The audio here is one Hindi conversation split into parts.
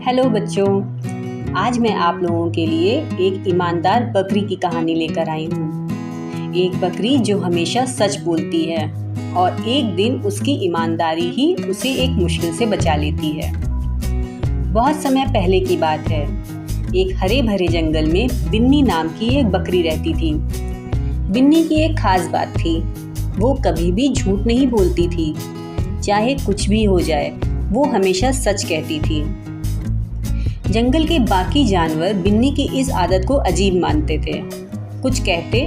हेलो बच्चों, आज मैं आप लोगों के लिए एक ईमानदार बकरी की कहानी लेकर आई हूँ। एक बकरी जो हमेशा सच बोलती है और एक दिन उसकी ईमानदारी ही उसे एक मुश्किल से बचा लेती है। बहुत समय पहले की बात है। एक हरे भरे जंगल में बिन्नी नाम की एक बकरी रहती थी। बिन्नी की एक खास बात थी, वो कभी भी झूठ नहीं बोलती थी। चाहे कुछ भी हो जाए, वो हमेशा सच कहती थी। जंगल के बाकी जानवर बिन्नी की इस आदत को अजीब मानते थे। कुछ कहते,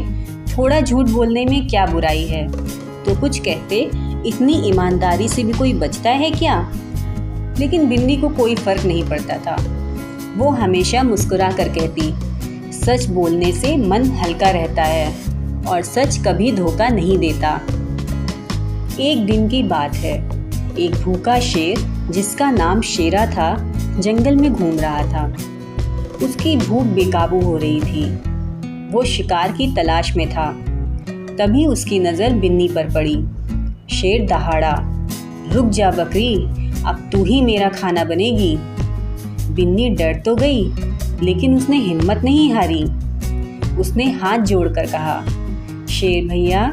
थोड़ा झूठ बोलने में क्या बुराई है, तो कुछ कहते, इतनी ईमानदारी से भी कोई बचता है क्या। लेकिन बिन्नी को कोई फर्क नहीं पड़ता था। वो हमेशा मुस्कुरा कर कहती, सच बोलने से मन हल्का रहता है और सच कभी धोखा नहीं देता। एक दिन की बात है। एक भूखा शेर, जिसका नाम शेरा था, जंगल में घूम रहा था। उसकी भूख बेकाबू हो रही थी। वो शिकार की तलाश में था। तभी उसकी नज़र बिन्नी पर पड़ी। शेर दहाड़ा, रुक जा बकरी, अब तू ही मेरा खाना बनेगी। बिन्नी डर तो गई, लेकिन उसने हिम्मत नहीं हारी। उसने हाथ जोड़कर कहा, शेर भैया,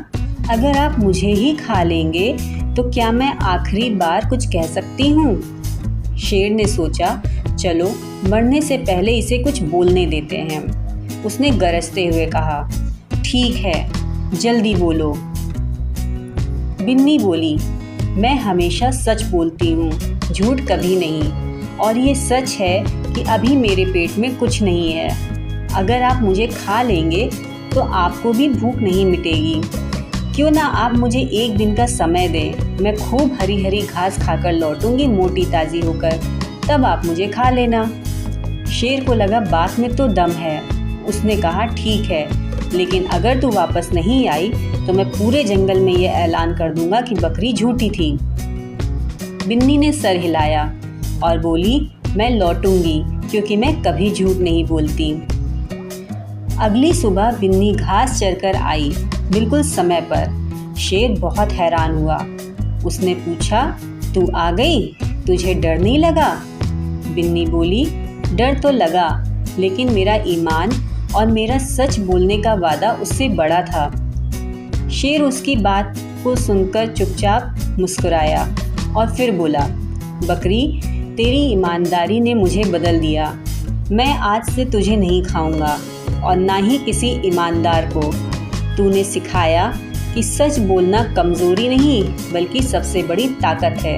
अगर आप मुझे ही खा लेंगे तो क्या मैं आखिरी बार कुछ कह सकती हूँ। शेर ने सोचा, चलो मरने से पहले इसे कुछ बोलने देते हैं। उसने गरजते हुए कहा, ठीक है, जल्दी बोलो। बिन्नी बोली, मैं हमेशा सच बोलती हूँ, झूठ कभी नहीं। और ये सच है कि अभी मेरे पेट में कुछ नहीं है। अगर आप मुझे खा लेंगे तो आपको भी भूख नहीं मिटेगी। क्यों ना आप मुझे एक दिन का समय दें, मैं खूब हरी हरी घास खाकर लौटूंगी मोटी ताज़ी होकर, तब आप मुझे खा लेना। शेर को लगा बात में तो दम है। उसने कहा, ठीक है, लेकिन अगर तू वापस नहीं आई तो मैं पूरे जंगल में ये ऐलान कर दूंगा कि बकरी झूठी थी। बिन्नी ने सर हिलाया और बोली, मैं लौटूंगी, क्योंकि मैं कभी झूठ नहीं बोलती। अगली सुबह बिन्नी घास चरकर आई, बिल्कुल समय पर। शेर बहुत हैरान हुआ। उसने पूछा, तू आ गई, तुझे डर नहीं लगा। बिन्नी बोली, डर तो लगा, लेकिन मेरा ईमान और मेरा सच बोलने का वादा उससे बड़ा था। शेर उसकी बात को सुनकर चुपचाप मुस्कुराया और फिर बोला, बकरी, तेरी ईमानदारी ने मुझे बदल दिया। मैं आज से तुझे नहीं खाऊंगा और ना ही किसी ईमानदार को। तूने सिखाया कि सच बोलना कमज़ोरी नहीं, बल्कि सबसे बड़ी ताकत है।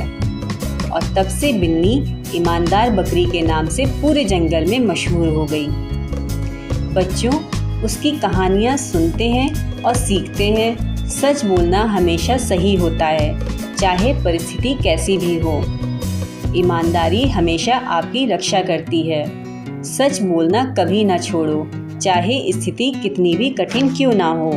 और तब से बिन्नी ईमानदार बकरी के नाम से पूरे जंगल में मशहूर हो गई। बच्चों, उसकी कहानियाँ सुनते हैं और सीखते हैं। सच बोलना हमेशा सही होता है, चाहे परिस्थिति कैसी भी हो। ईमानदारी हमेशा आपकी रक्षा करती है। सच बोलना कभी ना छोड़ो, चाहे स्थिति कितनी भी कठिन क्यों ना हो।